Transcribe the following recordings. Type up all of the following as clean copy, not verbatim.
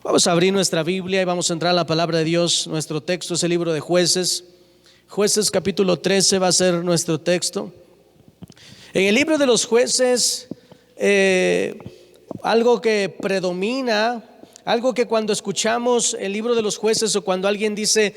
Vamos a abrir nuestra Biblia y vamos a entrar a la palabra de Dios. Nuestro texto es el libro de Jueces. Jueces capítulo 13 va a ser nuestro texto. En el libro de los Jueces, algo que predomina, algo que cuando escuchamos el libro de los Jueces o cuando alguien dice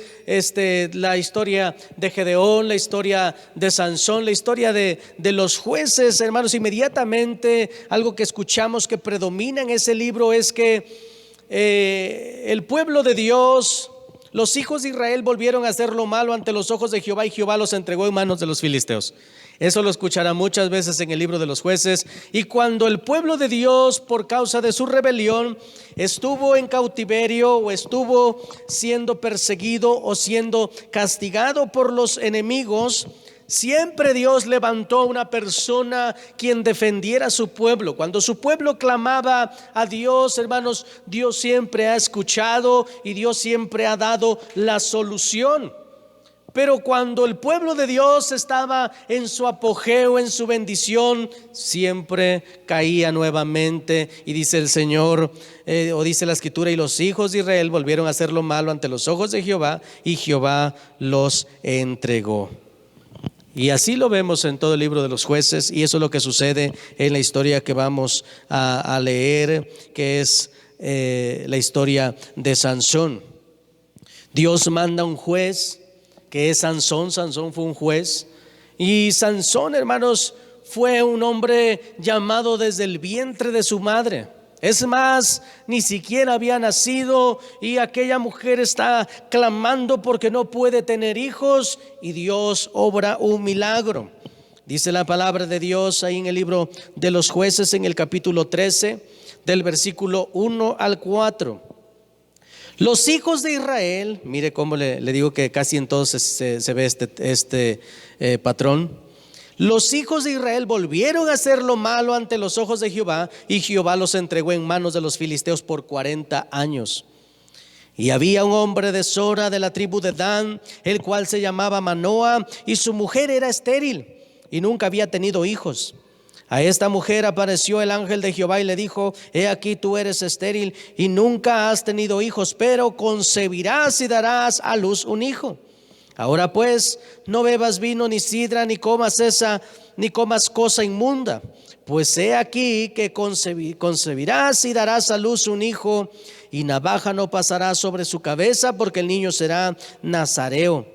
la historia de Gedeón, la historia de Sansón, la historia de los jueces, hermanos, inmediatamente algo que escuchamos que predomina en ese libro es que el pueblo de Dios, los hijos de Israel volvieron a hacer lo malo ante los ojos de Jehová y Jehová los entregó en manos de los filisteos. Eso lo escuchará muchas veces en el libro de los Jueces. Y cuando el pueblo de Dios, por causa de su rebelión, estuvo en cautiverio o estuvo siendo perseguido o siendo castigado por los enemigos, siempre Dios levantó a una persona quien defendiera a su pueblo. Cuando su pueblo clamaba a Dios, hermanos, Dios siempre ha escuchado y Dios siempre ha dado la solución. Pero cuando el pueblo de Dios estaba en su apogeo, en su bendición, siempre caía nuevamente. Y dice el Señor, o dice la Escritura, y los hijos de Israel volvieron a hacer lo malo ante los ojos de Jehová y Jehová los entregó. Y así lo vemos en todo el libro de los Jueces, y eso es lo que sucede en la historia que vamos a leer, que es la historia de Sansón. Dios manda un juez que es Sansón. Sansón fue un juez, y Sansón, hermanos, fue un hombre llamado desde el vientre de su madre. Es más, ni siquiera había nacido y aquella mujer está clamando porque no puede tener hijos y Dios obra un milagro. Dice la palabra de Dios ahí en el libro de los Jueces, en el capítulo 13, del versículo 1 al 4. Los hijos de Israel, mire cómo le digo que casi en todos se ve este patrón. Los hijos de Israel volvieron a hacer lo malo ante los ojos de Jehová y Jehová los entregó en manos de los filisteos por 40 años. Y había un hombre de Sora, de la tribu de Dan, el cual se llamaba Manoa, y su mujer era estéril y nunca había tenido hijos. A esta mujer apareció el ángel de Jehová y le dijo: he aquí, tú eres estéril y nunca has tenido hijos, pero concebirás y darás a luz un hijo. Ahora pues, no bebas vino ni sidra, ni comas cosa inmunda, pues he aquí que concebirás y darás a luz un hijo, y navaja no pasará sobre su cabeza, porque el niño será nazareo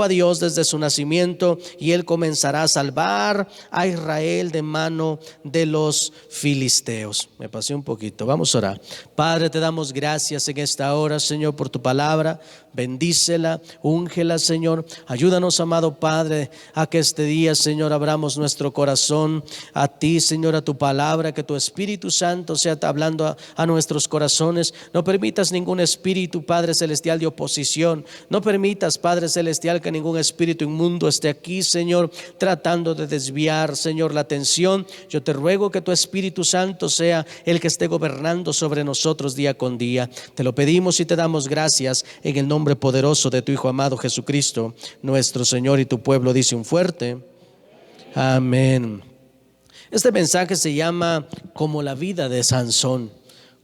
a Dios desde su nacimiento, y él comenzará a salvar a Israel de mano de los filisteos. Me pasé un poquito, vamos a orar. Padre, te damos gracias en esta hora, Señor, por tu palabra. Bendícela, úngela, Señor. Ayúdanos, amado Padre, a que este día, Señor, abramos nuestro corazón a ti, Señor, a tu palabra, que tu Espíritu Santo sea hablando a nuestros corazones. No permitas ningún espíritu, Padre Celestial, de oposición. No permitas, Padre Celestial, que ningún espíritu inmundo esté aquí, Señor, tratando de desviar, Señor, la atención. Yo te ruego que tu Espíritu Santo sea el que esté gobernando sobre nosotros día con día. Te lo pedimos y te damos gracias en el nombre poderoso de tu Hijo amado Jesucristo, nuestro Señor. Y tu pueblo dice un fuerte amén. Este mensaje se llama como la vida de Sansón.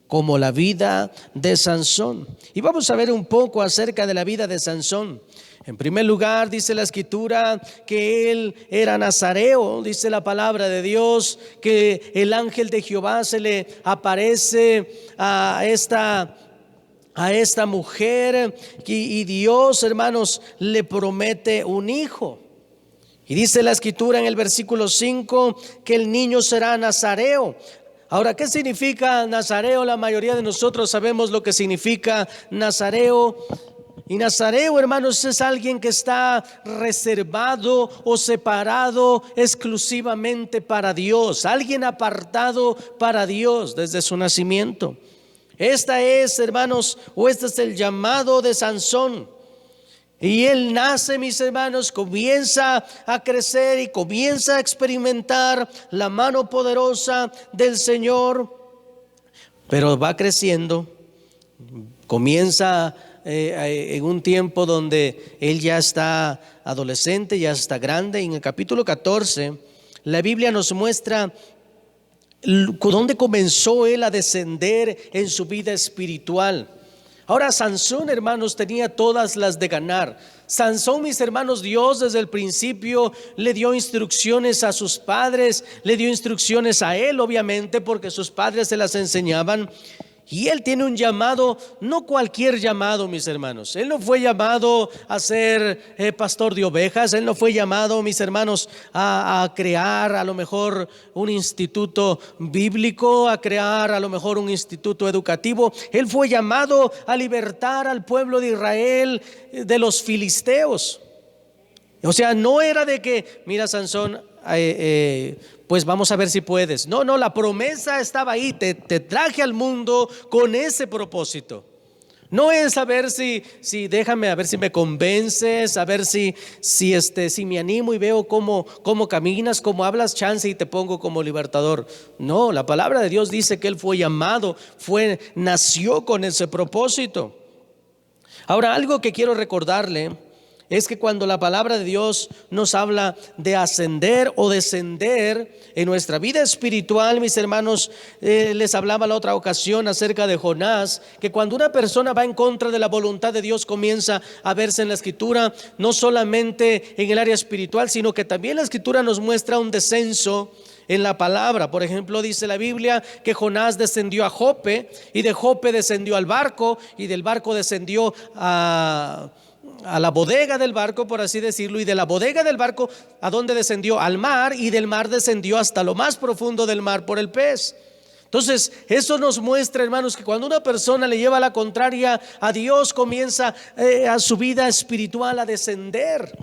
Como la vida de Sansón. Y vamos a ver un poco acerca de la vida de Sansón. En primer lugar, dice la Escritura que él era nazareo. Dice la palabra de Dios que el ángel de Jehová se le aparece a esta mujer y Dios, hermanos, le promete un hijo. Y dice la Escritura en el versículo 5 que el niño será nazareo. Ahora, ¿qué significa nazareo? La mayoría de nosotros sabemos lo que significa nazareo. Y nazareo, hermanos, es alguien que está reservado o separado exclusivamente para Dios, alguien apartado para Dios desde su nacimiento. Esta es, hermanos, o este es el llamado de Sansón. Y él nace, mis hermanos, comienza a crecer y comienza a experimentar la mano poderosa del Señor. Pero va creciendo, comienza en un tiempo donde él ya está adolescente, ya está grande. Y en el capítulo 14, la Biblia nos muestra ¿Dónde comenzó él a descender en su vida espiritual? Ahora, Sansón, hermanos, tenía todas las de ganar. Sansón, mis hermanos, Dios desde el principio le dio instrucciones a sus padres, le dio instrucciones a él, obviamente, porque sus padres se las enseñaban. Y él tiene un llamado, no cualquier llamado, mis hermanos. Él no fue llamado a ser pastor de ovejas. Él no fue llamado, mis hermanos, a crear a lo mejor un instituto bíblico, a crear a lo mejor un instituto educativo. Él fue llamado a libertar al pueblo de Israel de los filisteos. O sea, no era de que, mira, Sansón, pues vamos a ver si puedes. No, la promesa estaba ahí. Te traje al mundo con ese propósito. No es a ver si déjame a ver si me convences, a ver si me animo y veo cómo caminas, cómo hablas, chance y te pongo como libertador. No, la palabra de Dios dice que él fue llamado, nació con ese propósito. Ahora, algo que quiero recordarle es que cuando la palabra de Dios nos habla de ascender o descender en nuestra vida espiritual, mis hermanos, les hablaba la otra ocasión acerca de Jonás, que cuando una persona va en contra de la voluntad de Dios comienza a verse en la Escritura, no solamente en el área espiritual, sino que también la Escritura nos muestra un descenso en la palabra. Por ejemplo, dice la Biblia que Jonás descendió a Jope, y de Jope descendió al barco, y del barco descendió a la bodega del barco, por así decirlo, y de la bodega del barco, ¿a dónde descendió? Al mar, y del mar descendió hasta lo más profundo del mar por el pez. Entonces, eso nos muestra, hermanos, que cuando una persona le lleva la contraria a Dios, comienza a su vida espiritual a descender,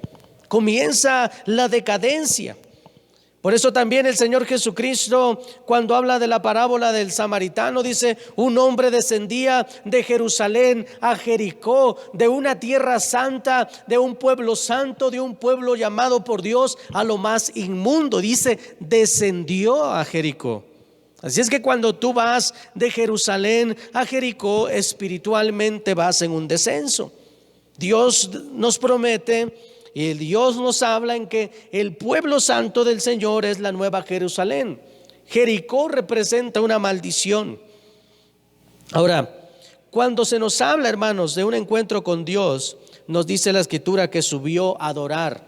comienza la decadencia. Por eso también el Señor Jesucristo, cuando habla de la parábola del samaritano, dice: un hombre descendía de Jerusalén a Jericó, de una tierra santa, de un pueblo santo, de un pueblo llamado por Dios a lo más inmundo. Dice, descendió a Jericó. Así es que cuando tú vas de Jerusalén a Jericó, espiritualmente vas en un descenso. Dios nos promete, y Dios nos habla en que el pueblo santo del Señor es la nueva Jerusalén. Jericó representa una maldición. Ahora, cuando se nos habla, hermanos, de un encuentro con Dios, nos dice la Escritura que subió a adorar.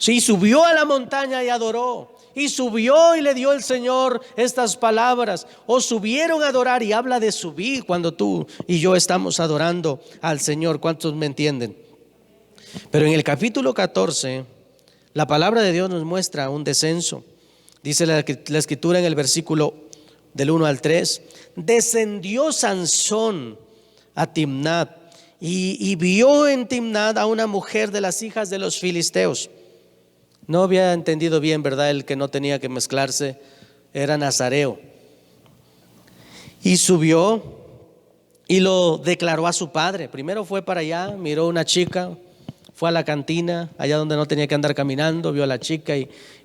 Sí, subió a la montaña y adoró. Y subió y le dio el Señor estas palabras. O subieron a adorar, y habla de subir cuando tú y yo estamos adorando al Señor. ¿Cuántos me entienden? Pero en el capítulo 14, la palabra de Dios nos muestra un descenso. Dice la Escritura en el versículo del 1 al 3: descendió Sansón a Timnat y vio en Timnat a una mujer de las hijas de los filisteos. No había entendido bien, ¿verdad? El que no tenía que mezclarse era nazareo. Y subió y lo declaró a su padre. Primero fue para allá, miró una chica, fue a la cantina, allá donde no tenía que andar caminando, vio a la chica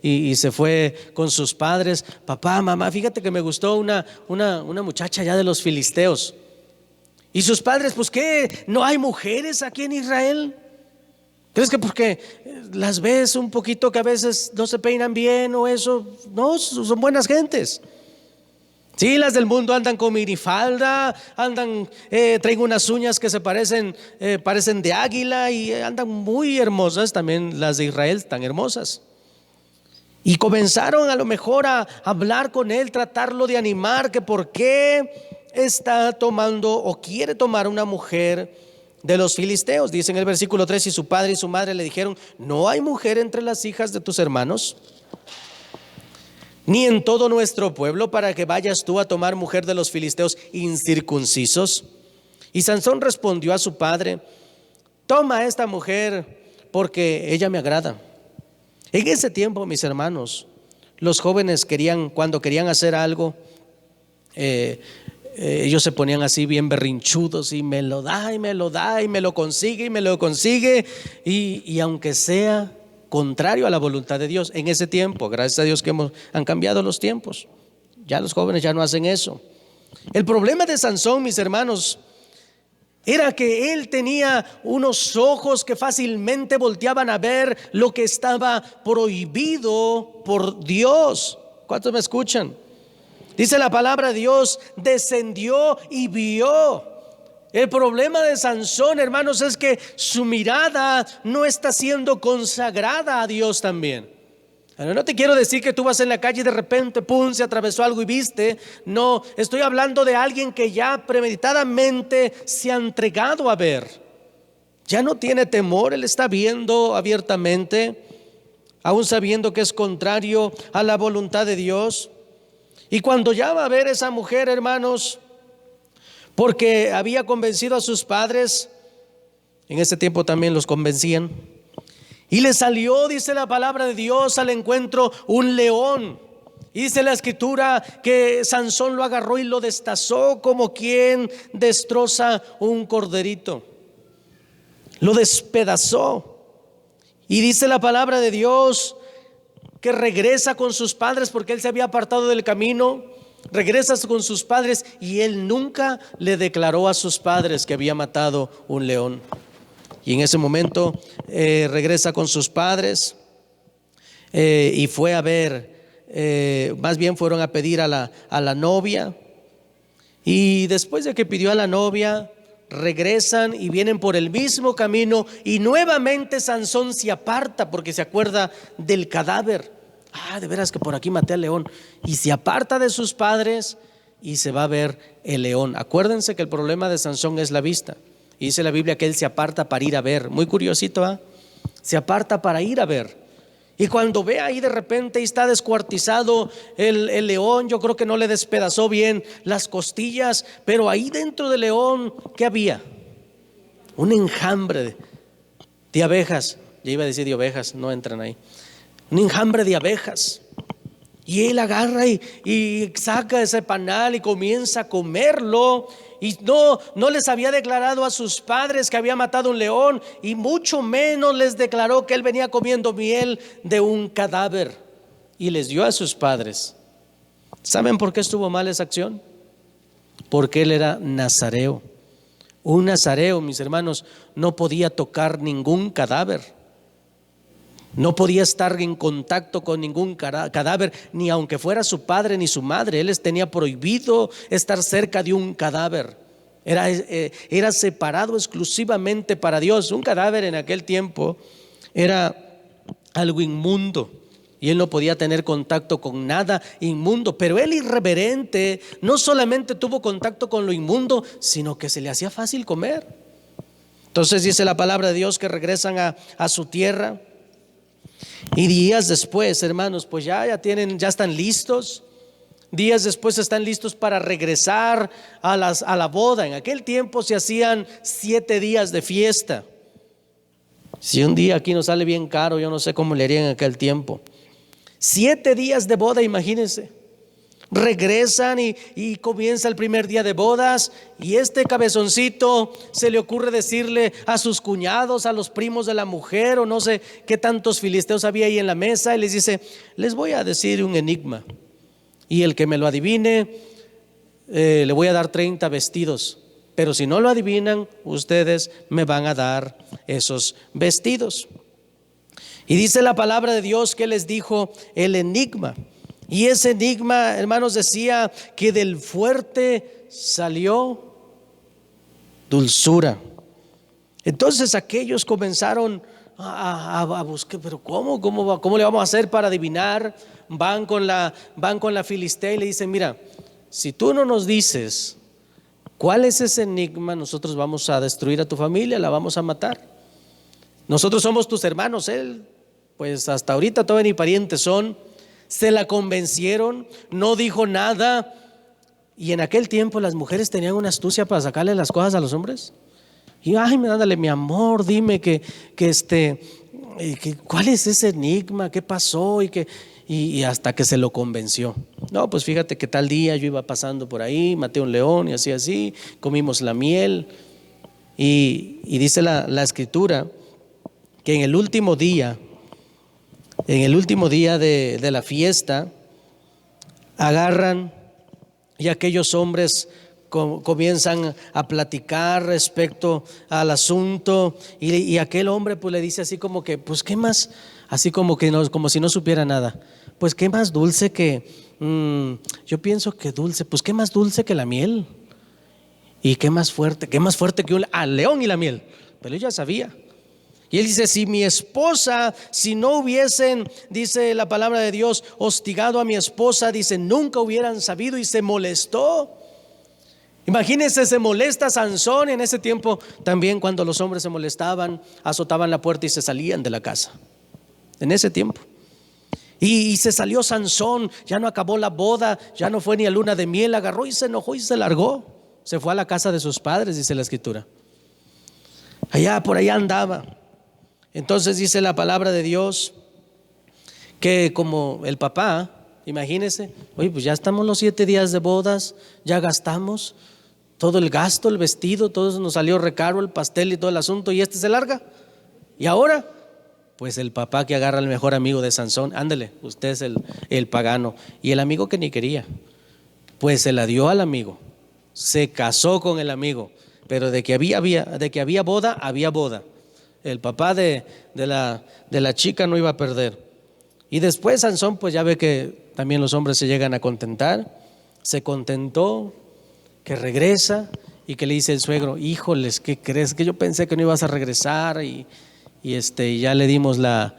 y se fue con sus padres. Papá, mamá, fíjate que me gustó una muchacha allá de los filisteos. Y sus padres, pues ¿qué? ¿No hay mujeres aquí en Israel? ¿Crees que porque las ves un poquito que a veces no se peinan bien o eso? No, son buenas gentes. Sí, las del mundo andan con minifalda, traen unas uñas que parecen de águila, y andan muy hermosas. También las de Israel están hermosas. Y comenzaron a lo mejor a hablar con él, tratarlo de animar, que por qué está tomando o quiere tomar una mujer de los filisteos. Dice en el versículo 3: y su padre y su madre le dijeron: ¿no hay mujer entre las hijas de tus hermanos, ni en todo nuestro pueblo, para que vayas tú a tomar mujer de los filisteos incircuncisos? Y Sansón respondió a su padre: toma a esta mujer, porque ella me agrada. En ese tiempo, mis hermanos, los jóvenes cuando querían hacer algo, ellos se ponían así bien berrinchudos, y me lo da, y me lo da, y me lo consigue, y me lo consigue, y aunque sea contrario a la voluntad de Dios. En ese tiempo, gracias a Dios que han cambiado los tiempos, ya los jóvenes ya no hacen eso. El problema de Sansón, mis hermanos, era que él tenía unos ojos que fácilmente volteaban a ver lo que estaba prohibido por Dios. ¿Cuántos me escuchan? Dice la palabra de Dios, descendió y vio. El problema de Sansón, hermanos, es que su mirada no está siendo consagrada a Dios también. Ahora, no te quiero decir que tú vas en la calle y de repente, pum, se atravesó algo y viste. No, estoy hablando de alguien que ya premeditadamente se ha entregado a ver. Ya no tiene temor, él está viendo abiertamente, aún sabiendo que es contrario a la voluntad de Dios. Y cuando ya va a ver esa mujer, hermanos, porque había convencido a sus padres, en ese tiempo también los convencían, y le salió, dice la palabra de Dios, al encuentro un león. Y dice la escritura que Sansón lo agarró y lo destazó como quien destroza un corderito. Lo despedazó. Y dice la palabra de Dios que regresa con sus padres porque él se había apartado del camino. Regresa con sus padres y él nunca le declaró a sus padres que había matado un león. Y en ese momento regresa con sus padres y fue a ver, más bien fueron a pedir a la novia. Y después de que pidió a la novia, regresan y vienen por el mismo camino y nuevamente Sansón se aparta porque se acuerda del cadáver. De veras que por aquí maté al león. Y se aparta de sus padres y se va a ver el león. Acuérdense que el problema de Sansón es la vista. Y dice la Biblia que él se aparta para ir a ver. Muy curiosito, se aparta para ir a ver. Y cuando ve ahí de repente y está descuartizado el león, yo creo que no le despedazó bien las costillas, pero ahí dentro del león, ¿qué había? Un enjambre de abejas. Ya iba a decir de ovejas, no entran ahí. Un enjambre de abejas. Y él agarra y saca ese panal y comienza a comerlo. Y no les había declarado a sus padres que había matado un león, y mucho menos les declaró que él venía comiendo miel de un cadáver, y les dio a sus padres. ¿Saben por qué estuvo mal esa acción? Porque él era nazareo. Un nazareo, mis hermanos, no podía tocar ningún cadáver. No podía estar en contacto con ningún cadáver, ni aunque fuera su padre ni su madre. Él les tenía prohibido estar cerca de un cadáver. Era separado exclusivamente para Dios. Un cadáver en aquel tiempo era algo inmundo y él no podía tener contacto con nada inmundo. Pero él, irreverente, no solamente tuvo contacto con lo inmundo, sino que se le hacía fácil comer. Entonces dice la palabra de Dios que regresan a su tierra. Y días después, hermanos, pues ya están listos. Días después están listos para regresar a la boda. En aquel tiempo se hacían 7 días de fiesta. Si un día aquí nos sale bien caro, yo no sé cómo le harían en aquel tiempo. 7 días de boda, imagínense. Regresan y comienza el primer día de bodas, y este cabezoncito se le ocurre decirle a sus cuñados, a los primos de la mujer, o no sé qué tantos filisteos había ahí en la mesa, y les dice: les voy a decir un enigma, y el que me lo adivine, le voy a dar 30 vestidos, pero si no lo adivinan, ustedes me van a dar esos vestidos. Y dice la palabra de Dios que les dijo el enigma. Y ese enigma, hermanos, decía que del fuerte salió dulzura. Entonces aquellos comenzaron a buscar, pero ¿cómo le vamos a hacer para adivinar? Van con la filistea y le dicen: mira, si tú no nos dices cuál es ese enigma, nosotros vamos a destruir a tu familia, la vamos a matar. Nosotros somos tus hermanos. Él, pues hasta ahorita todavía ni parientes son. Se la convencieron, no dijo nada. Y en aquel tiempo las mujeres tenían una astucia para sacarle las cosas a los hombres. Y ándale, mi amor, dime que ¿cuál es ese enigma? ¿Qué pasó? Y hasta que se lo convenció. No, pues fíjate que tal día yo iba pasando por ahí, maté un león y así, comimos la miel. Y dice la escritura que en el último día de la fiesta, agarran y aquellos hombres comienzan a platicar respecto al asunto, y aquel hombre pues le dice así como que: pues ¿qué más así como que no, como si no supiera nada. Pues qué más dulce que, yo pienso que dulce, pues qué más dulce que la miel. Y qué más fuerte que un león y la miel. Pero ella sabía. Y él dice, si mi esposa, si no hubiesen, dice la palabra de Dios, hostigado a mi esposa, dice, nunca hubieran sabido, y se molestó. Imagínense, se molesta Sansón. En ese tiempo también, cuando los hombres se molestaban, azotaban la puerta y se salían de la casa. En ese tiempo. Y se salió Sansón, ya no acabó la boda, ya no fue ni a luna de miel, agarró y se enojó y se largó. Se fue a la casa de sus padres, dice la escritura. Por allá andaba. Entonces dice la palabra de Dios que como el papá, imagínese, oye, pues ya estamos los 7 días de bodas, ya gastamos todo el gasto, el vestido, todo eso nos salió recaro, el pastel y todo el asunto, y se larga. Y ahora, pues el papá que agarra al mejor amigo de Sansón, ándele, usted es el pagano, y el amigo que ni quería, pues se la dio al amigo, se casó con el amigo, pero de que había boda, había boda. El papá de la chica no iba a perder. Y después Sansón, pues ya ve que también los hombres se llegan a contentar. Se contentó, que regresa, y que le dice el suegro, híjoles, ¿qué crees? Que yo pensé que no ibas a regresar, y ya le dimos la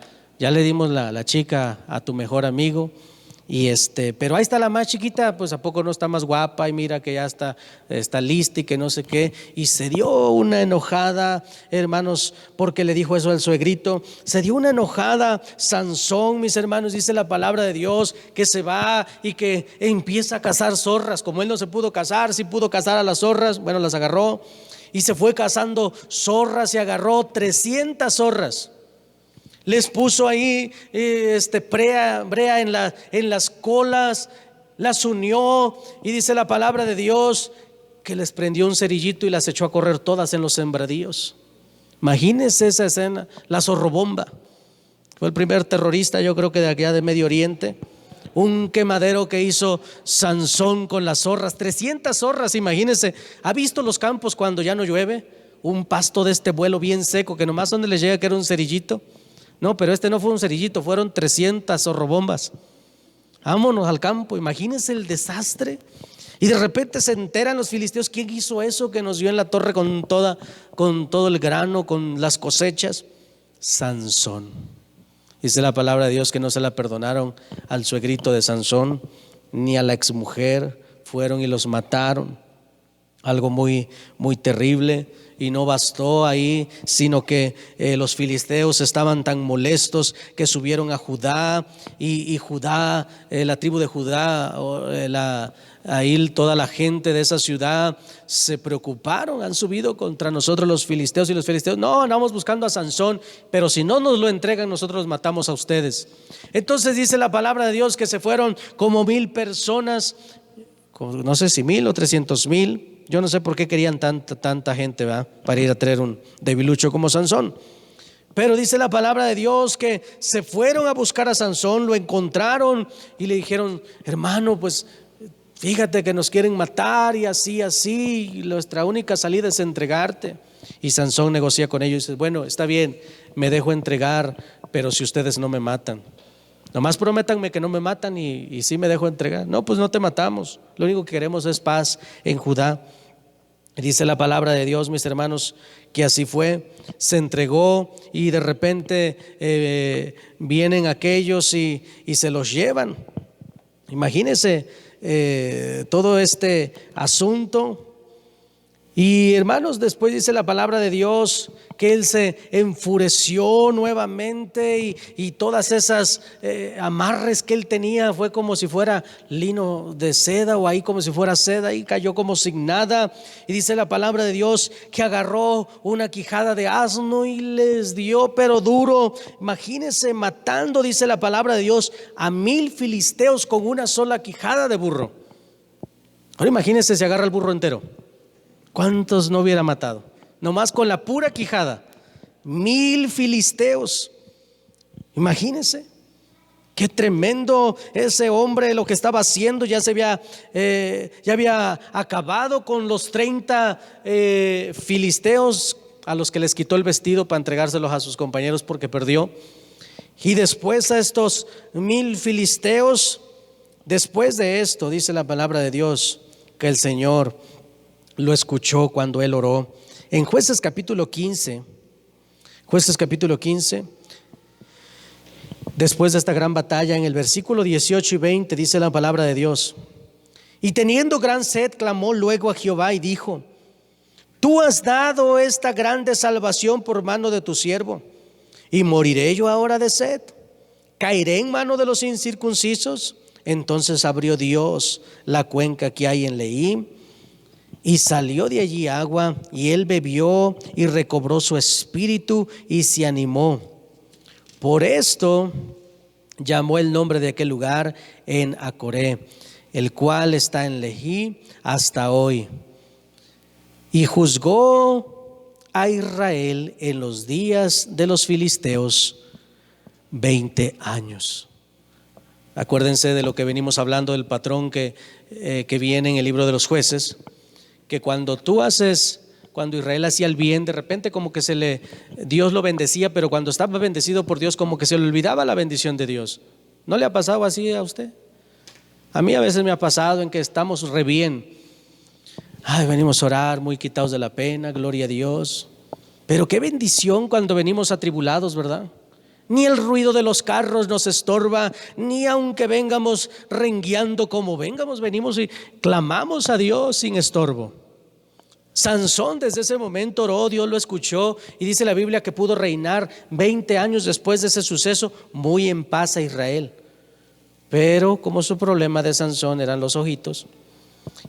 chica a tu mejor amigo. Pero ahí está la más chiquita, pues a poco no está más guapa, y mira que ya está lista y que no sé qué. Y se dio una enojada, hermanos, porque le dijo eso al suegrito. Se dio una enojada Sansón, mis hermanos, dice la palabra de Dios, que se va y que empieza a cazar zorras. Como él no se pudo casar, sí pudo cazar a las zorras, bueno, las agarró y se fue cazando zorras, y agarró 300 zorras. Les puso ahí brea en las colas, las unió, y dice la palabra de Dios que les prendió un cerillito y las echó a correr todas en los sembradíos. Imagínense esa escena, la zorrobomba. Fue el primer terrorista, yo creo que de allá de Medio Oriente. Un quemadero que hizo Sansón con las zorras, 300 zorras, imagínense. ¿Ha visto los campos cuando ya no llueve? Un pasto de este vuelo bien seco, que nomás donde le llega que era un cerillito. No, pero no fue un cerillito, fueron 300 zorrobombas. Vámonos al campo, imagínense el desastre. Y de repente se enteran los filisteos, ¿quién hizo eso que nos dio en la torre con todo el grano, con las cosechas? Sansón. Dice la palabra de Dios que no se la perdonaron al suegrito de Sansón, ni a la exmujer, fueron y los mataron. Algo muy, muy terrible. Y no bastó ahí, sino que los filisteos estaban tan molestos que subieron a Judá, y Judá, la tribu de Judá, ahí toda la gente de esa ciudad se preocuparon. Han subido contra nosotros los filisteos, y los filisteos, no, andamos buscando a Sansón, pero si no nos lo entregan, nosotros los matamos a ustedes. Entonces dice la palabra de Dios que se fueron como 1000 personas, no sé si 1000 o 300,000. Yo no sé por qué querían tanta gente, ¿verdad?, para ir a traer un debilucho como Sansón. Pero dice la palabra de Dios que se fueron a buscar a Sansón, lo encontraron y le dijeron, hermano, pues fíjate que nos quieren matar, y así, y nuestra única salida es entregarte. Y Sansón negocia con ellos y dice, bueno, está bien, me dejo entregar, pero si ustedes no me matan, nomás prométanme que no me matan, y sí me dejo entregar. No, pues no te matamos, lo único que queremos es paz en Judá. Dice la palabra de Dios, mis hermanos, que así fue. Se entregó, y de repente vienen aquellos y se los llevan. Imagínense todo este asunto. Y hermanos, después dice la palabra de Dios que él se enfureció nuevamente, y todas esas amarres que él tenía fue como si fuera lino de seda, o ahí como si fuera seda, y cayó como sin nada. Y dice la palabra de Dios que agarró una quijada de asno y les dio pero duro. Imagínense matando, dice la palabra de Dios, a 1000 filisteos con una sola quijada de burro. Ahora imagínense si agarra el burro entero, ¿cuántos no hubiera matado? Nomás con la pura quijada, 1000 filisteos. Imagínense, qué tremendo ese hombre lo que estaba haciendo. Ya había acabado con los 30 filisteos a los que les quitó el vestido para entregárselos a sus compañeros porque perdió. Y después a estos 1000 filisteos, después de esto, dice la palabra de Dios, que el Señor lo escuchó cuando él oró. En Jueces capítulo 15, después de esta gran batalla, en el versículo 18 y 20, dice la palabra de Dios: y teniendo gran sed, clamó luego a Jehová y dijo: tú has dado esta grande salvación por mano de tu siervo, ¿y moriré yo ahora de sed? ¿Caeré en mano de los incircuncisos? Entonces abrió Dios la cuenca que hay en Leí, y salió de allí agua, y él bebió y recobró su espíritu y se animó. Por esto llamó el nombre de aquel lugar En Acoré, el cual está en Leí hasta hoy. Y juzgó a Israel en los días de los filisteos 20 años. Acuérdense de lo que venimos hablando del patrón que viene en el libro de los Jueces, que cuando Israel hacía el bien, de repente como que Dios lo bendecía, pero cuando estaba bendecido por Dios, como que se le olvidaba la bendición de Dios. ¿No le ha pasado así a usted? A mí a veces me ha pasado en que estamos re bien. Venimos a orar muy quitados de la pena, gloria a Dios. Pero qué bendición cuando venimos atribulados, ¿verdad? Ni el ruido de los carros nos estorba, ni aunque vengamos rengueando como vengamos, venimos y clamamos a Dios sin estorbo. Sansón desde ese momento oró, Dios lo escuchó, y dice la Biblia que pudo reinar 20 años después de ese suceso, muy en paz a Israel. Pero como su problema de Sansón eran los ojitos,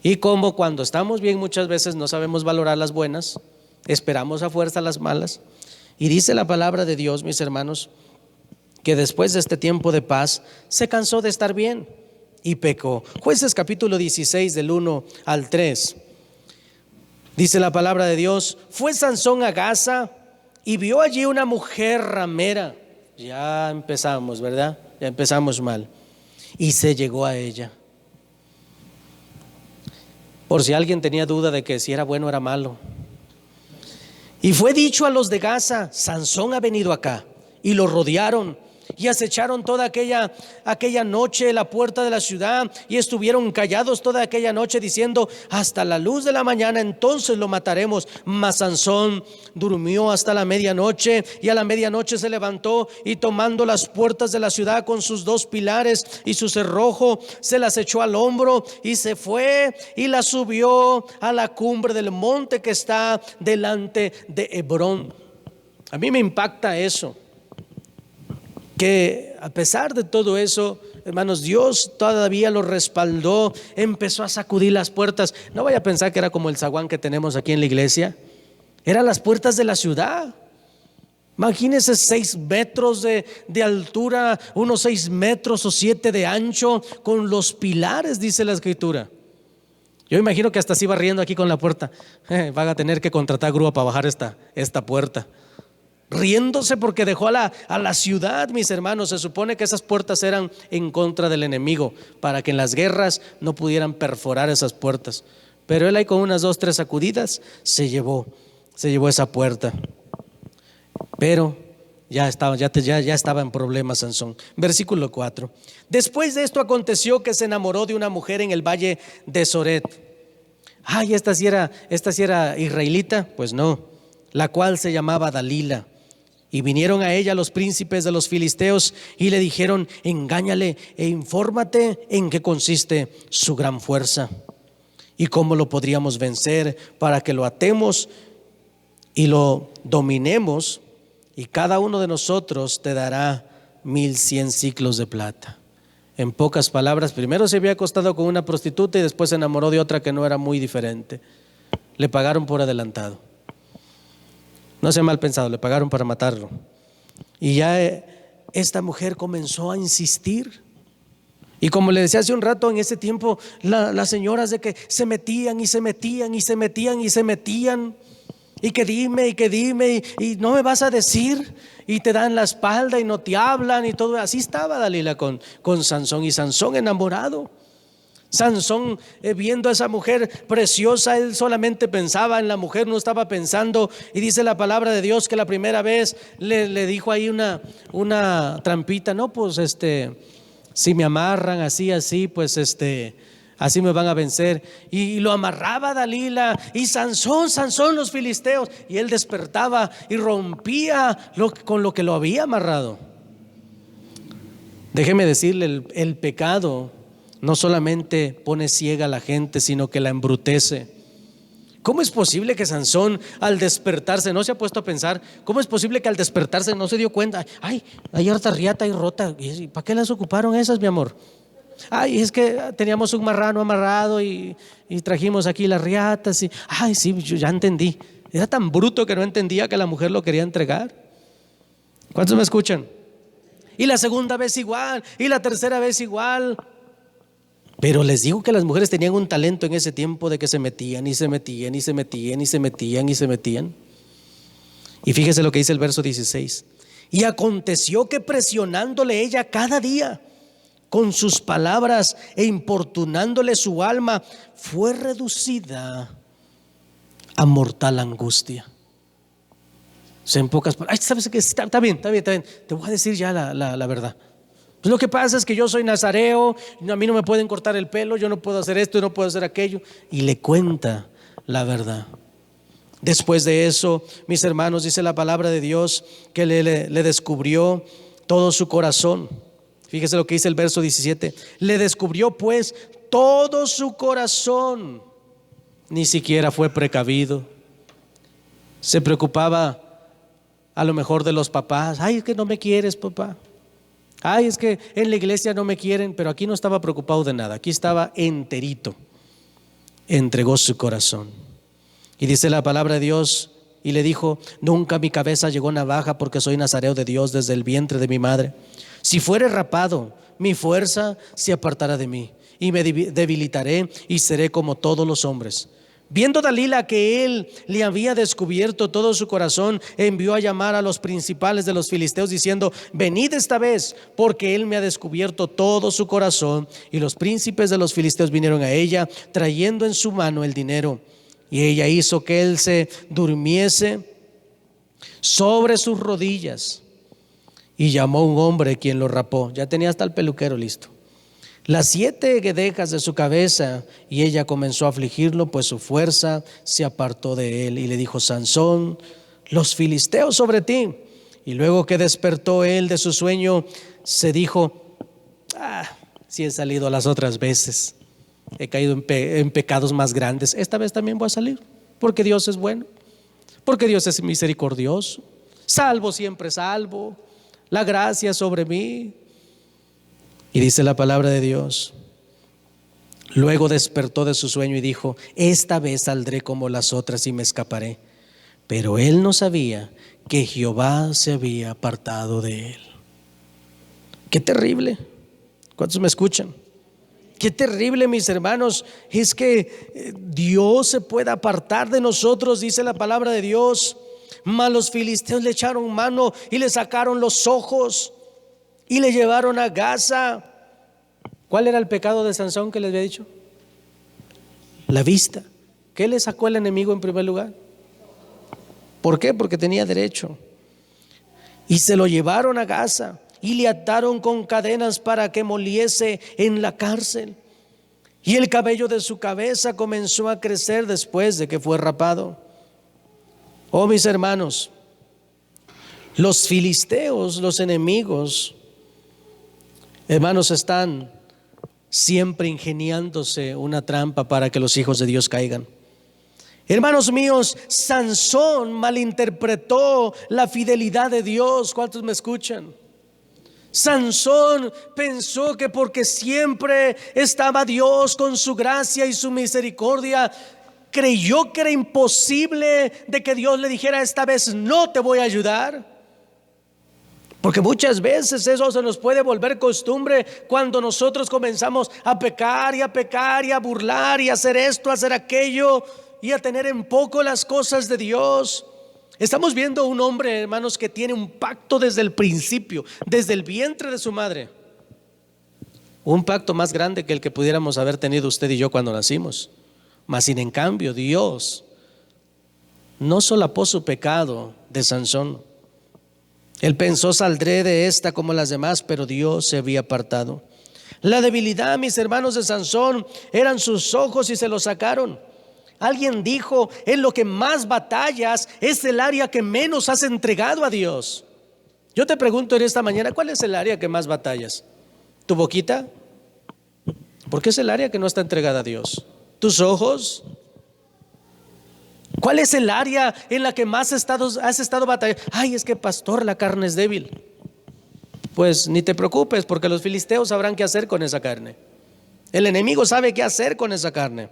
y como cuando estamos bien muchas veces no sabemos valorar las buenas, esperamos a fuerza las malas. Y dice la palabra de Dios, mis hermanos, que después de este tiempo de paz se cansó de estar bien y pecó. Jueces capítulo 16 del 1 al 3. Dice la palabra de Dios: fue Sansón a Gaza y vio allí una mujer ramera. Ya empezamos, ¿verdad? Ya empezamos mal. Y se llegó a ella. Por si alguien tenía duda de que si era bueno o era malo. Y fue dicho a los de Gaza: Sansón ha venido acá. Y lo rodearon y acecharon toda aquella noche la puerta de la ciudad, y estuvieron callados toda aquella noche, diciendo: hasta la luz de la mañana entonces lo mataremos. Mas Sansón durmió hasta la medianoche, y a la medianoche se levantó, y tomando las puertas de la ciudad con sus 2 pilares y su cerrojo, se las echó al hombro y se fue y las subió a la cumbre del monte que está delante de Hebrón. A mí me impacta eso, que a pesar de todo eso, hermanos, Dios todavía lo respaldó, empezó a sacudir las puertas. No vaya a pensar que era como el zaguán que tenemos aquí en la iglesia. Eran las puertas de la ciudad. Imagínense 6 metros de altura, unos 6 metros o 7 de ancho, con los pilares, dice la escritura. Yo imagino que hasta se iba riendo aquí con la puerta. Van a tener que contratar grúa para bajar esta puerta. Riéndose porque dejó a la ciudad, mis hermanos. Se supone que esas puertas eran en contra del enemigo, para que en las guerras no pudieran perforar esas puertas. Pero él ahí con unas 2, 3 sacudidas se llevó esa puerta. Pero ya estaba en problemas Sansón. Versículo 4. Después de esto aconteció que se enamoró de una mujer en el valle de Soret. Esta sí era israelita. Pues no, la cual se llamaba Dalila. Y vinieron a ella los príncipes de los filisteos y le dijeron: engáñale e infórmate en qué consiste su gran fuerza y cómo lo podríamos vencer, para que lo atemos y lo dominemos, y cada uno de nosotros te dará 1100 siclos de plata. En pocas palabras, primero se había acostado con una prostituta y después se enamoró de otra que no era muy diferente. Le pagaron por adelantado. No sea mal pensado, le pagaron para matarlo. Y ya esta mujer comenzó a insistir. Y como le decía hace un rato, en ese tiempo las señoras de que se metían y se metían y se metían y se metían, y que dime y no me vas a decir, y te dan la espalda y no te hablan y todo. Así estaba Dalila con Sansón, y Sansón enamorado. Sansón, viendo a esa mujer preciosa, él solamente pensaba en la mujer, no estaba pensando. Y dice la palabra de Dios que la primera vez le dijo ahí una trampita. No, pues si me amarran así, pues así me van a vencer. Y lo amarraba Dalila. Y Sansón, los filisteos. Y él despertaba y rompía con lo que lo había amarrado. Déjeme decirle, el pecado no solamente pone ciega a la gente, sino que la embrutece. ¿Cómo es posible que Sansón al despertarse no se ha puesto a pensar? ¿Cómo es posible que al despertarse no se dio cuenta? Ay, hay harta riata y rota. ¿Y para qué las ocuparon esas, mi amor? Ay, es que teníamos un marrano amarrado y trajimos aquí las riatas. Ay, sí, yo ya entendí. Era tan bruto que no entendía que la mujer lo quería entregar. ¿Cuántos me escuchan? Y la segunda vez igual, y la tercera vez igual. Pero les digo que las mujeres tenían un talento en ese tiempo de que se metían y se metían y se metían y se metían y se metían. Y fíjese lo que dice el verso 16. Y aconteció que presionándole ella cada día con sus palabras e importunándole su alma, fue reducida a mortal angustia. O sea, en pocas palabras, ay, ¿sabes qué? Está bien. Te voy a decir ya la verdad. Pues lo que pasa es que yo soy nazareo, a mí no me pueden cortar el pelo, yo no puedo hacer esto y no puedo hacer aquello. Y le cuenta la verdad. Después de eso, mis hermanos, dice la palabra de Dios que le descubrió todo su corazón. Fíjese lo que dice el verso 17. Le descubrió pues todo su corazón. Ni siquiera fue precavido. Se preocupaba a lo mejor de los papás. Ay, es que no me quieres, papá. Ay, es que en la iglesia no me quieren. Pero aquí no estaba preocupado de nada. Aquí estaba enterito. Entregó su corazón. Y dice la palabra de Dios, y le dijo: nunca mi cabeza llegó navaja, porque soy nazareo de Dios desde el vientre de mi madre. Si fuere rapado, mi fuerza se apartará de mí, y me debilitaré y seré como todos los hombres. Viendo Dalila que él le había descubierto todo su corazón, envió a llamar a los principales de los filisteos diciendo: venid esta vez, porque él me ha descubierto todo su corazón. Y los príncipes de los filisteos vinieron a ella, trayendo en su mano el dinero. Y ella hizo que él se durmiese sobre sus rodillas, y llamó a un hombre quien lo rapó. Ya tenía hasta el peluquero listo. Las 7 guedejas de su cabeza, y ella comenzó a afligirlo, pues su fuerza se apartó de él. Y le dijo: Sansón, los filisteos sobre ti. Y luego que despertó él de su sueño, se dijo: si he salido las otras veces, he caído en pecados más grandes, esta vez también voy a salir, porque Dios es bueno, porque Dios es misericordioso. Salvo siempre salvo, la gracia sobre mí. Y dice la palabra de Dios: luego despertó de su sueño y dijo: esta vez saldré como las otras y me escaparé. Pero él no sabía que Jehová se había apartado de él. Qué terrible. ¿Cuántos me escuchan? Qué terrible, mis hermanos, es que Dios se pueda apartar de nosotros, dice la palabra de Dios. Mas los filisteos le echaron mano y le sacaron los ojos y le llevaron a Gaza. ¿Cuál era el pecado de Sansón que les había dicho? La vista. ¿Qué le sacó el enemigo en primer lugar? ¿Por qué? Porque tenía derecho. Y se lo llevaron a Gaza y le ataron con cadenas para que moliese en la cárcel. Y el cabello de su cabeza comenzó a crecer después de que fue rapado. Oh, mis hermanos, los filisteos, los enemigos, hermanos, están siempre ingeniándose una trampa para que los hijos de Dios caigan. Hermanos míos, Sansón malinterpretó la fidelidad de Dios. ¿Cuántos me escuchan? Sansón pensó que porque siempre estaba Dios con su gracia y su misericordia, creyó que era imposible de que Dios le dijera: esta vez no te voy a ayudar. Porque muchas veces eso se nos puede volver costumbre cuando nosotros comenzamos a pecar y a burlar y a hacer esto, a hacer aquello y a tener en poco las cosas de Dios. Estamos viendo un hombre, hermanos, que tiene un pacto desde el principio, desde el vientre de su madre. Un pacto más grande que el que pudiéramos haber tenido usted y yo cuando nacimos. Mas sin en cambio Dios no solapó su pecado de Sansón. Él pensó: saldré de esta como las demás, pero Dios se había apartado. La debilidad, mis hermanos, de Sansón eran sus ojos y se los sacaron. Alguien dijo: en lo que más batallas es el área que menos has entregado a Dios. Yo te pregunto en esta mañana: ¿cuál es el área que más batallas? ¿Tu boquita? Porque es el área que no está entregada a Dios. ¿Tus ojos? ¿Cuál es el área en la que más has estado batallando? Ay, es que pastor, la carne es débil. Pues ni te preocupes, porque los filisteos sabrán qué hacer con esa carne. El enemigo sabe qué hacer con esa carne.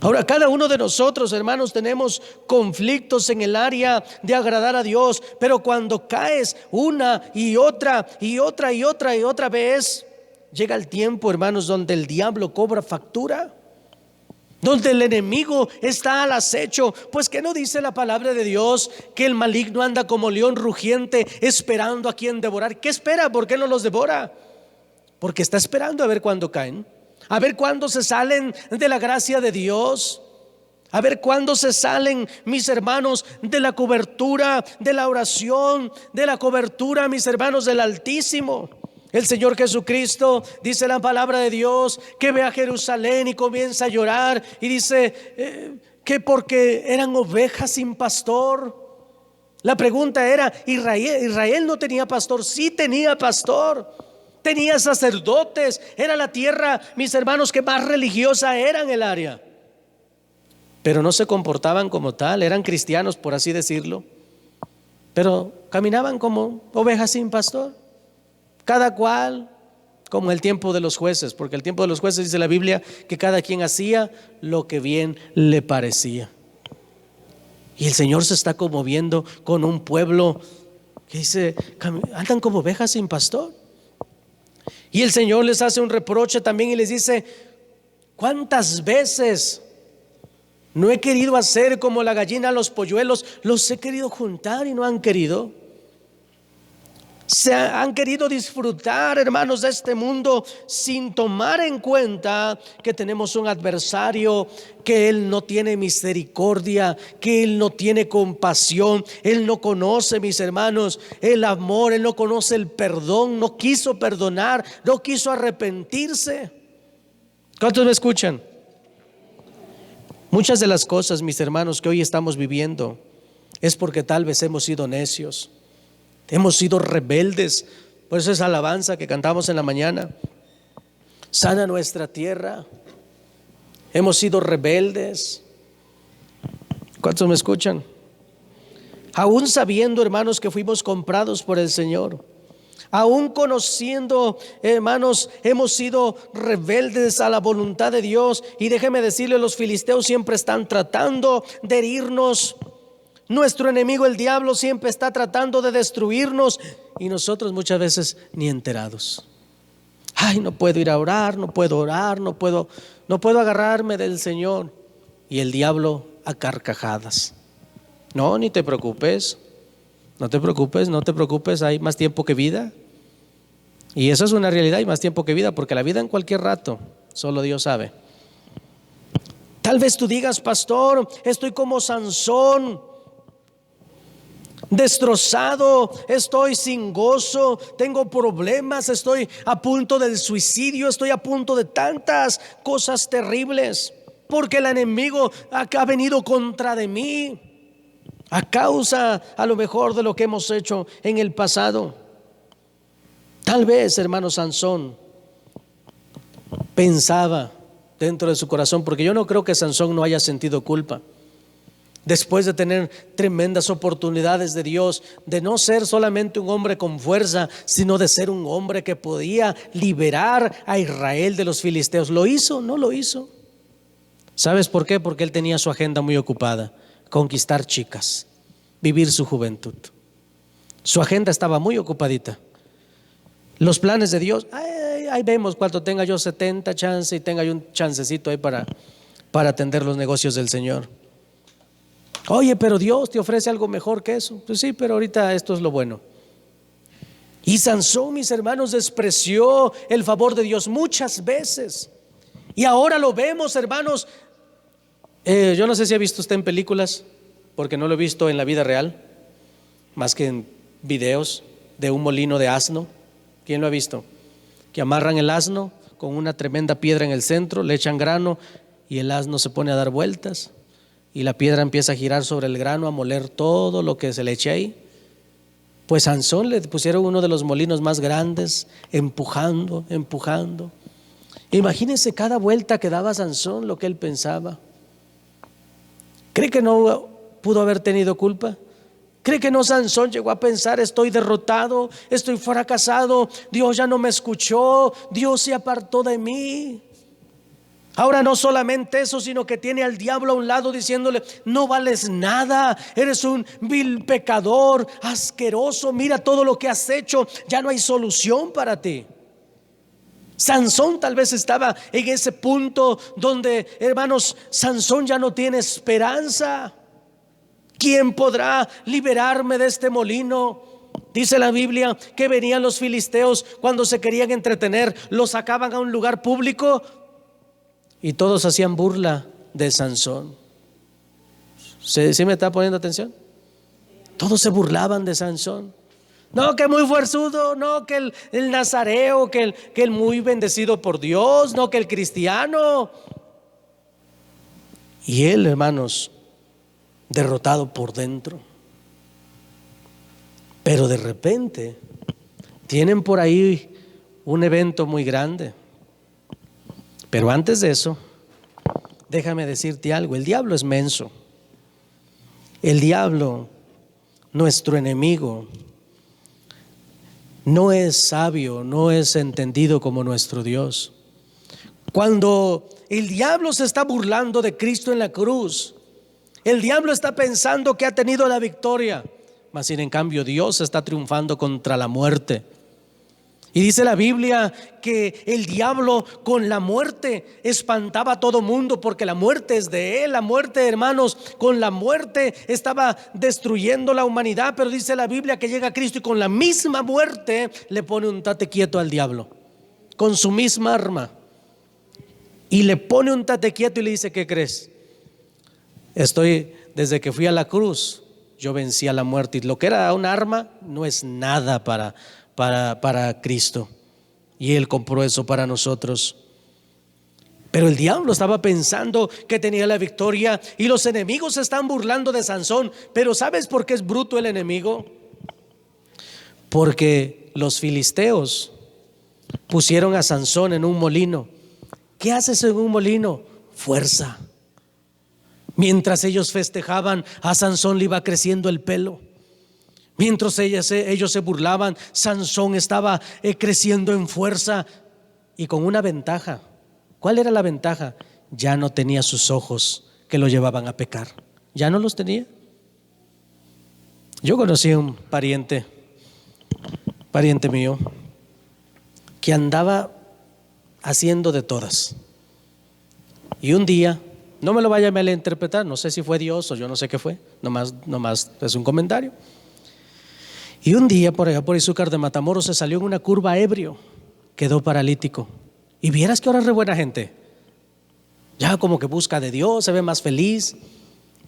Ahora, cada uno de nosotros, hermanos, tenemos conflictos en el área de agradar a Dios, pero cuando caes una y otra vez, llega el tiempo, hermanos, donde el diablo cobra factura, donde el enemigo está al acecho. Pues ¿qué no dice la palabra de Dios? Que el maligno anda como león rugiente esperando a quien devorar. ¿Qué espera? ¿Por qué no los devora? Porque está esperando a ver cuándo caen, a ver cuándo se salen de la gracia de Dios, a ver cuándo se salen, mis hermanos, de la cobertura de la oración, de la cobertura, mis hermanos, del Altísimo. El Señor Jesucristo, dice la palabra de Dios, que ve a Jerusalén y comienza a llorar y dice que porque eran ovejas sin pastor. La pregunta era: ¿Israel no tenía pastor? Sí tenía pastor, tenía sacerdotes, era la tierra, mis hermanos, que más religiosa era en el área, pero no se comportaban como tal. Eran cristianos, por así decirlo, pero caminaban como ovejas sin pastor. Cada cual como el tiempo de los jueces, porque el tiempo de los jueces, dice la Biblia, que cada quien hacía lo que bien le parecía. Y el Señor se está conmoviendo con un pueblo que dice: andan como ovejas sin pastor. Y el Señor les hace un reproche también y les dice: ¿cuántas veces no he querido hacer como la gallina a los polluelos? Los he querido juntar y no han querido. Se han querido disfrutar, hermanos, de este mundo sin tomar en cuenta que tenemos un adversario, que Él no tiene misericordia, que Él no tiene compasión. Él no conoce, mis hermanos, el amor. Él no conoce el perdón, no quiso perdonar, no quiso arrepentirse. ¿Cuántos me escuchan? Muchas de las cosas, mis hermanos, que hoy estamos viviendo es porque tal vez hemos sido necios, hemos sido rebeldes. Por eso esa alabanza que cantamos en la mañana: sana nuestra tierra. Hemos sido rebeldes. ¿Cuántos me escuchan? Aún sabiendo, hermanos, que fuimos comprados por el Señor, aún conociendo, hermanos, hemos sido rebeldes a la voluntad de Dios. Y déjeme decirle, los filisteos siempre están tratando de herirnos. Nuestro enemigo, el diablo, siempre está tratando de destruirnos, y nosotros muchas veces ni enterados. Ay, no puedo ir a orar, no puedo orar, no puedo agarrarme del Señor. Y el diablo a carcajadas: no, ni te preocupes, no te preocupes, hay más tiempo que vida. Y eso es una realidad, hay más tiempo que vida, porque la vida en cualquier rato, solo Dios sabe. Tal vez tú digas: pastor, estoy como Sansón, destrozado, estoy sin gozo, tengo problemas, estoy a punto del suicidio, estoy a punto de tantas cosas terribles, porque el enemigo ha venido contra de mí, a causa a lo mejor de lo que hemos hecho en el pasado. Tal vez, hermano, Sansón pensaba dentro de su corazón, porque yo no creo que Sansón no haya sentido culpa, después de tener tremendas oportunidades de Dios, de no ser solamente un hombre con fuerza, sino de ser un hombre que podía liberar a Israel de los filisteos. ¿Lo hizo? No lo hizo. ¿Sabes por qué? Porque él tenía su agenda muy ocupada: conquistar chicas, vivir su juventud. Su agenda estaba muy ocupadita. Los planes de Dios, ahí vemos cuando tenga yo 70 chance y tenga yo un chancecito ahí para atender los negocios del Señor. Oye, pero Dios te ofrece algo mejor que eso. Pues sí, pero ahorita esto es lo bueno. Y Sansón, mis hermanos, despreció el favor de Dios muchas veces. Y ahora lo vemos, hermanos. Yo no sé si ha visto usted en películas, porque no lo he visto en la vida real, más que en videos de un molino de asno. ¿Quién lo ha visto? Que amarran el asno con una tremenda piedra en el centro, le echan grano y el asno se pone a dar vueltas y la piedra empieza a girar sobre el grano, a moler todo lo que se le eche ahí. Pues Sansón le pusieron uno de los molinos más grandes, empujando. Imagínense cada vuelta que daba Sansón, lo que él pensaba. ¿Cree que no pudo haber tenido culpa? ¿Cree que no Sansón llegó a pensar: estoy derrotado, estoy fracasado, Dios ya no me escuchó, Dios se apartó de mí? Ahora no solamente eso, sino que tiene al diablo a un lado diciéndole: no vales nada, eres un vil pecador, asqueroso, mira todo lo que has hecho, ya no hay solución para ti. Sansón tal vez estaba en ese punto donde, hermanos, Sansón ya no tiene esperanza. ¿Quién podrá liberarme de este molino? Dice la Biblia que venían los filisteos cuando se querían entretener, los sacaban a un lugar público y todos hacían burla de Sansón. ¿Sí me está poniendo atención? Todos se burlaban de Sansón. No, que muy fuerzudo, no, que el nazareo, que el muy bendecido por Dios, no, que el cristiano. Y él, hermanos, derrotado por dentro. Pero de repente tienen por ahí un evento muy grande. Pero antes de eso, déjame decirte algo: el diablo es menso. El diablo, nuestro enemigo, no es sabio, no es entendido como nuestro Dios. Cuando el diablo se está burlando de Cristo en la cruz, el diablo está pensando que ha tenido la victoria, mas sin en cambio Dios está triunfando contra la muerte. Y dice la Biblia que el diablo con la muerte espantaba a todo mundo, porque la muerte es de él. La muerte, hermanos, con la muerte estaba destruyendo la humanidad. Pero dice la Biblia que llega Cristo y con la misma muerte le pone un tate quieto al diablo, con su misma arma. Y le pone un tate quieto y le dice: ¿qué crees? Desde que fui a la cruz, yo vencí a la muerte. Y lo que era un arma no es nada para Cristo. Y Él compró eso para nosotros. Pero el diablo estaba pensando que tenía la victoria y los enemigos se están burlando de Sansón. Pero ¿sabes por qué es bruto el enemigo? Porque los filisteos pusieron a Sansón en un molino. ¿Qué haces en un molino? Fuerza. Mientras ellos festejaban, a Sansón le iba creciendo el pelo. Mientras ellos se burlaban, Sansón estaba creciendo en fuerza y con una ventaja. ¿Cuál era la ventaja? Ya no tenía sus ojos que lo llevaban a pecar. Ya no los tenía. Yo conocí a un pariente mío, que andaba haciendo de todas. Y un día, no me lo vaya a malinterpretar, no sé si fue Dios o yo no sé qué fue, nomás es un comentario. Y un día por allá por Izúcar de Matamoros se salió en una curva ebrio, quedó paralítico. Y vieras que ahora es re buena gente, ya como que busca de Dios, se ve más feliz.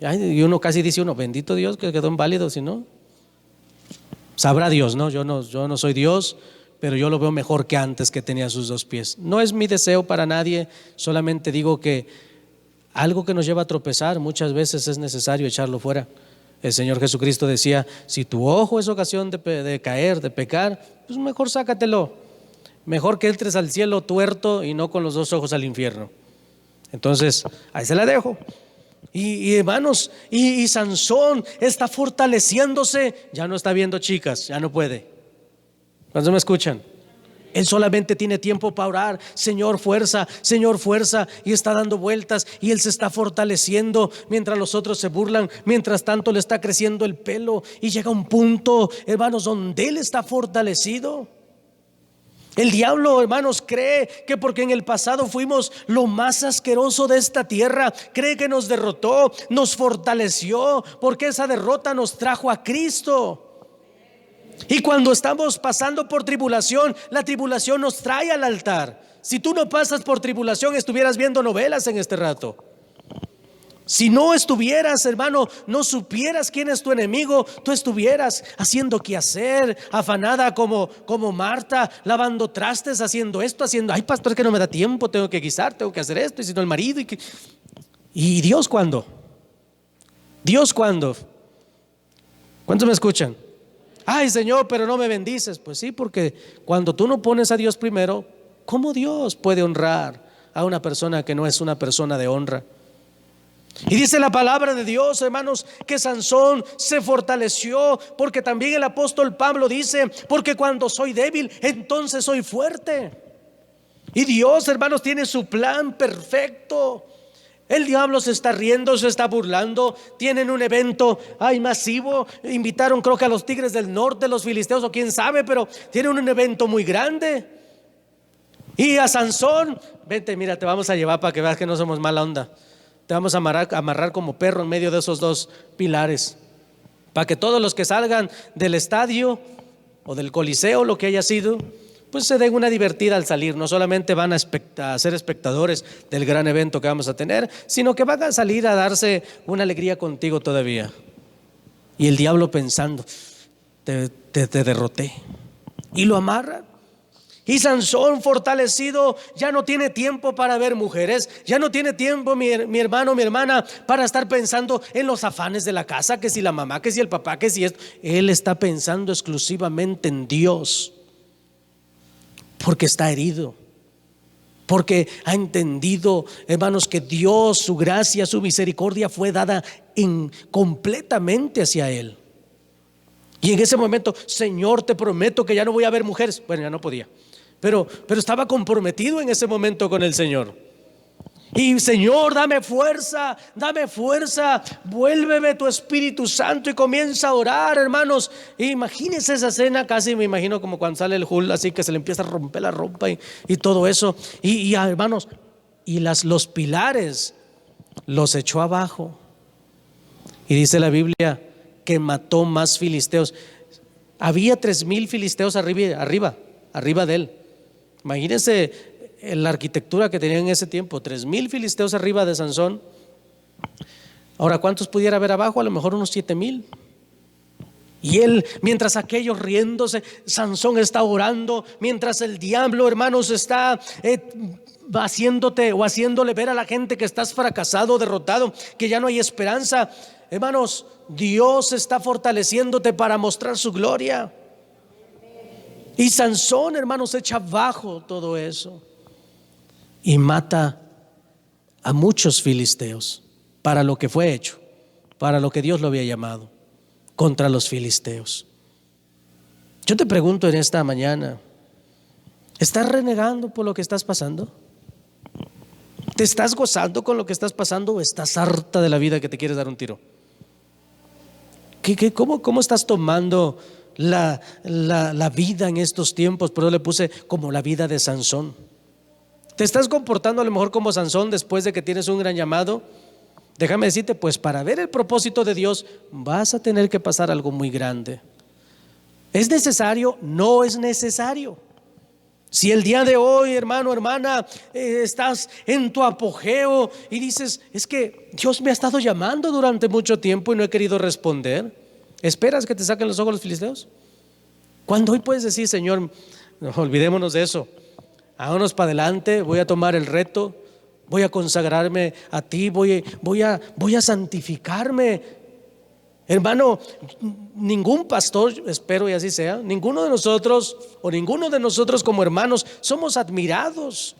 Y uno casi dice bendito Dios que quedó inválido, si no, sabrá Dios, ¿no? Yo no soy Dios, pero yo lo veo mejor que antes, que tenía sus dos pies. No es mi deseo para nadie, solamente digo que algo que nos lleva a tropezar muchas veces es necesario echarlo fuera. El Señor Jesucristo decía: si tu ojo es ocasión de caer, de pecar, pues mejor sácatelo. Mejor que entres al cielo tuerto y no con los dos ojos al infierno. Entonces, ahí se la dejo. Y hermanos, y Sansón está fortaleciéndose. Ya no está viendo chicas, ya no puede. ¿Cuántos me escuchan? Él solamente tiene tiempo para orar: Señor fuerza, y está dando vueltas y él se está fortaleciendo mientras los otros se burlan. Mientras tanto le está creciendo el pelo y llega un punto, hermanos, donde él está fortalecido. El diablo, hermanos, cree que porque en el pasado fuimos lo más asqueroso de esta tierra, cree que nos derrotó, nos fortaleció, porque esa derrota nos trajo a Cristo. Y cuando estamos pasando por tribulación, la tribulación nos trae al altar. Si tú no pasas por tribulación, estuvieras viendo novelas en este rato. Si no estuvieras, hermano, no supieras quién es tu enemigo, tú estuvieras haciendo qué hacer, afanada como Marta, lavando trastes, haciendo esto, haciendo, ay pastor, es que no me da tiempo, tengo que guisar, tengo que hacer esto, y si no el marido. ¿Y Dios cuándo? ¿Dios cuándo? ¿Cuántos me escuchan? Ay Señor, pero no me bendices. Pues sí, porque cuando tú no pones a Dios primero, ¿cómo Dios puede honrar a una persona que no es una persona de honra? Y dice la palabra de Dios, hermanos, que Sansón se fortaleció, porque también el apóstol Pablo dice, porque cuando soy débil, entonces soy fuerte. Y Dios, hermanos, tiene su plan perfecto. El diablo se está riendo, se está burlando. Tienen un evento masivo. Invitaron creo que a los tigres del norte, los filisteos o quién sabe, pero tienen un evento muy grande. Y a Sansón, vente, mira, te vamos a llevar para que veas que no somos mala onda. Te vamos a amarrar como perro en medio de esos dos pilares, para que todos los que salgan del estadio o del coliseo, lo que haya sido, pues se den una divertida al salir. No solamente van a ser espectadores del gran evento que vamos a tener, sino que van a salir a darse una alegría contigo todavía. Y el diablo pensando, te derroté. Y lo amarran. Y Sansón, fortalecido, ya no tiene tiempo para ver mujeres, ya no tiene tiempo, mi hermano, mi hermana, para estar pensando en los afanes de la casa, que si la mamá, que si el papá, que si esto. Él está pensando exclusivamente en Dios, porque está herido, porque ha entendido, hermanos, que Dios, su gracia, su misericordia fue dada completamente hacia él. Y en ese momento, Señor, te prometo que ya no voy a ver mujeres. Bueno, ya no podía, pero estaba comprometido en ese momento con el Señor. Y Señor, dame fuerza, vuélveme tu Espíritu Santo. Y comienza a orar, hermanos. Imagínense esa escena, casi me imagino como cuando sale el Hulk, así que se le empieza a romper la ropa y todo eso. Y hermanos, y los pilares los echó abajo. Y dice la Biblia que mató más filisteos. Había 3,000 filisteos arriba de él. Imagínense la arquitectura que tenían en ese tiempo. 3,000 filisteos arriba de Sansón. Ahora, ¿cuántos pudiera haber abajo? A lo mejor unos 7,000. Y él, mientras aquellos riéndose, Sansón está orando. Mientras el diablo, hermanos, está haciéndole ver a la gente que estás fracasado, derrotado, que ya no hay esperanza. Hermanos, Dios está fortaleciéndote para mostrar su gloria. Y Sansón, hermanos, echa abajo todo eso y mata a muchos filisteos para lo que fue hecho, para lo que Dios lo había llamado, contra los filisteos. Yo te pregunto en esta mañana, ¿estás renegando por lo que estás pasando? ¿Te estás gozando con lo que estás pasando o estás harta de la vida que te quieres dar un tiro? ¿Cómo estás tomando la vida en estos tiempos? Por eso le puse como la vida de Sansón. ¿Te estás comportando a lo mejor como Sansón después de que tienes un gran llamado? Déjame decirte, pues para ver el propósito de Dios vas a tener que pasar algo muy grande. ¿Es necesario? No es necesario. Si el día de hoy, hermano, hermana, estás en tu apogeo y dices, es que Dios me ha estado llamando durante mucho tiempo y no he querido responder, ¿esperas que te saquen los ojos los filisteos? Cuando hoy puedes decir, Señor, no, olvidémonos de eso, vámonos para adelante, voy a tomar el reto, voy a consagrarme a ti, voy a santificarme. Hermano, ningún pastor, espero y así sea, ninguno de nosotros como hermanos somos admirados.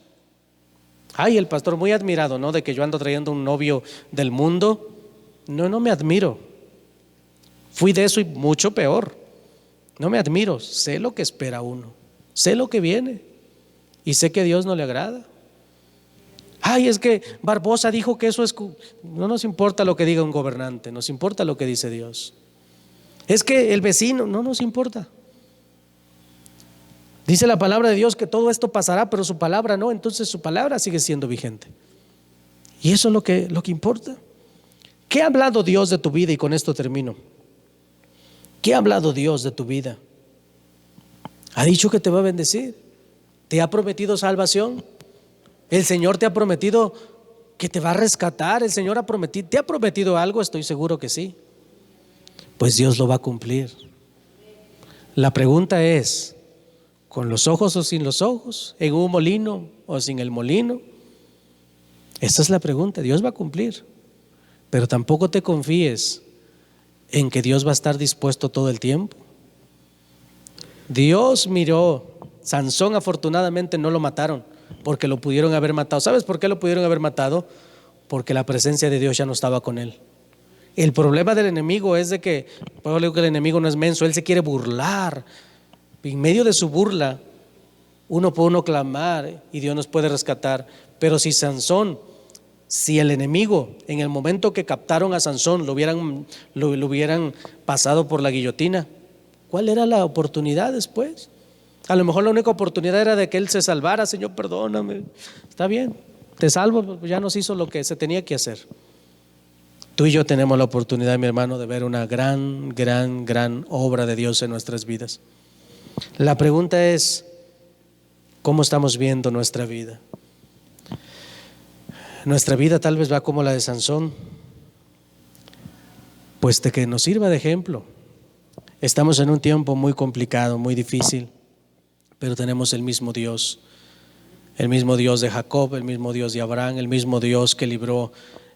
Ay, el pastor muy admirado, ¿no? De que yo ando trayendo un novio del mundo. No me admiro. Fui de eso y mucho peor. No me admiro, sé lo que espera uno, sé lo que viene y sé que a Dios no le agrada. Ay, es que Barbosa dijo que eso es. No nos importa lo que diga un gobernante, nos importa lo que dice Dios. Es que el vecino, no nos importa. Dice la palabra de Dios que todo esto pasará, pero su palabra no, entonces su palabra sigue siendo vigente. Y eso es lo que importa. ¿Qué ha hablado Dios de tu vida? Y con esto termino. ¿Qué ha hablado Dios de tu vida? Ha dicho que te va a bendecir. Te ha prometido salvación. El Señor te ha prometido que te va a rescatar. El Señor te ha prometido algo, estoy seguro que sí. Pues Dios lo va a cumplir. La pregunta es, ¿con los ojos o sin los ojos? ¿En un molino o sin el molino? Esa es la pregunta. Dios va a cumplir. Pero tampoco te confíes en que Dios va a estar dispuesto todo el tiempo. Dios miró, Sansón afortunadamente no lo mataron, porque lo pudieron haber matado. ¿Sabes por qué lo pudieron haber matado? Porque la presencia de Dios ya no estaba con él. El problema del enemigo es de que, por eso digo que el enemigo no es menso, él se quiere burlar. En medio de su burla, uno puede clamar y Dios nos puede rescatar. Pero si el enemigo en el momento que captaron a Sansón lo hubieran pasado por la guillotina, ¿cuál era la oportunidad después? A lo mejor la única oportunidad era de que él se salvara. Señor, perdóname, está bien, te salvo, ya nos hizo lo que se tenía que hacer. Tú y yo tenemos la oportunidad, mi hermano, de ver una gran obra de Dios en nuestras vidas. La pregunta es, ¿cómo estamos viendo nuestra vida? Nuestra vida tal vez va como la de Sansón, pues de que nos sirva de ejemplo. Estamos en un tiempo muy complicado, muy difícil, pero tenemos el mismo Dios de Jacob, el mismo Dios de Abraham, el mismo Dios que libró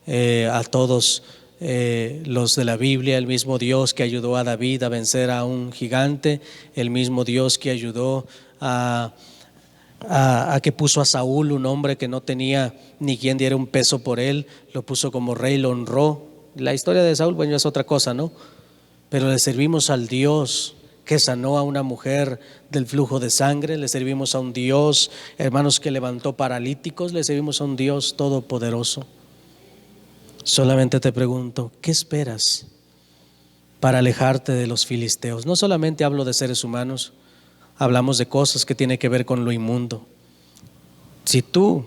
a todos los de la Biblia, el mismo Dios que ayudó a David a vencer a un gigante, el mismo Dios que ayudó a que puso a Saúl, un hombre que no tenía ni quien diera un peso por él, lo puso como rey, lo honró. La historia de Saúl, bueno, es otra cosa, ¿no? Pero le servimos al Dios que sanó a una mujer del flujo de sangre, le servimos a un Dios, hermanos, que levantó paralíticos, le servimos a un Dios todopoderoso. Solamente te pregunto, ¿qué esperas para alejarte de los filisteos? No solamente hablo de seres humanos, hablamos de cosas que tienen que ver con lo inmundo. Si tú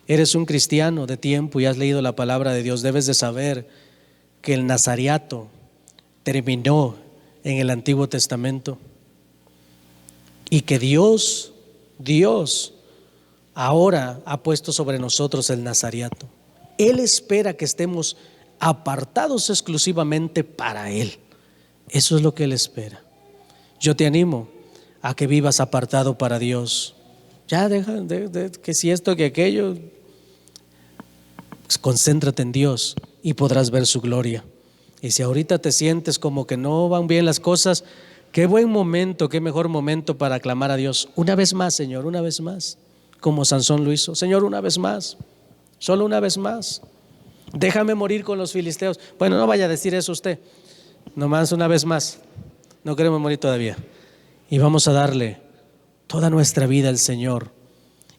eres un cristiano de tiempo y has leído la palabra de Dios, debes de saber que el nazariato terminó en el Antiguo Testamento y que Dios ahora ha puesto sobre nosotros el nazariato. Él espera que estemos apartados exclusivamente para Él. Eso es lo que Él espera. Yo te animo a que vivas apartado para Dios. Ya deja que si esto, que aquello, pues concéntrate en Dios y podrás ver su gloria. Y si ahorita te sientes como que no van bien las cosas, qué buen momento, qué mejor momento para clamar a Dios. Una vez más, Señor, una vez más, como Sansón lo hizo. Señor, una vez más, solo una vez más. Déjame morir con los filisteos. Bueno, no vaya a decir eso usted. Nomás una vez más. No queremos morir todavía. Y vamos a darle toda nuestra vida al Señor.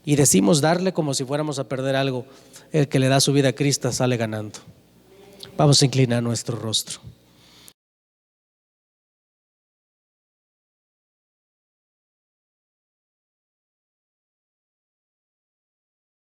Y decimos darle como si fuéramos a perder algo. El que le da su vida a Cristo sale ganando. Vamos a inclinar nuestro rostro.